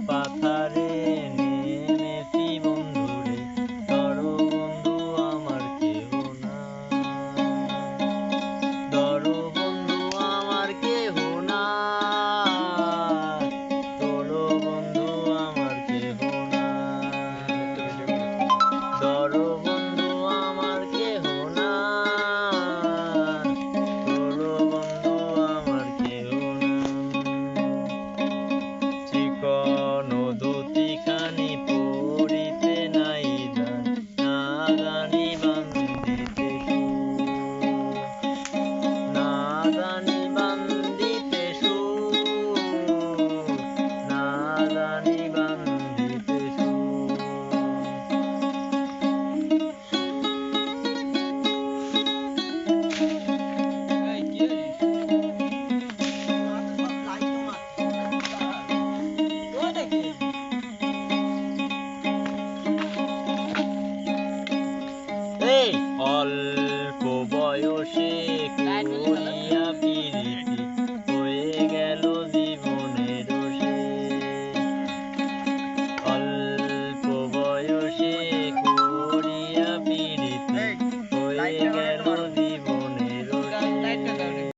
পাথারে নেমেছি বন্ধুরে, ধরো বন্ধু আমার কেহ নাই, ধরো বন্ধু আমার কেহ নাই, তোলো বন্ধু আমার কেহ নাই, ধরো বন্ধু আমার কেহ নাই, তোলো বন্ধু আমার কেহ নাই। চিকন ধুতিখানি পরিতে নাই জান, না জানি বান্ধিতে সুর, না জানি বান্ধিতে সুর, না জানি বান্ধিতে সুর। এই অল্প বয়সে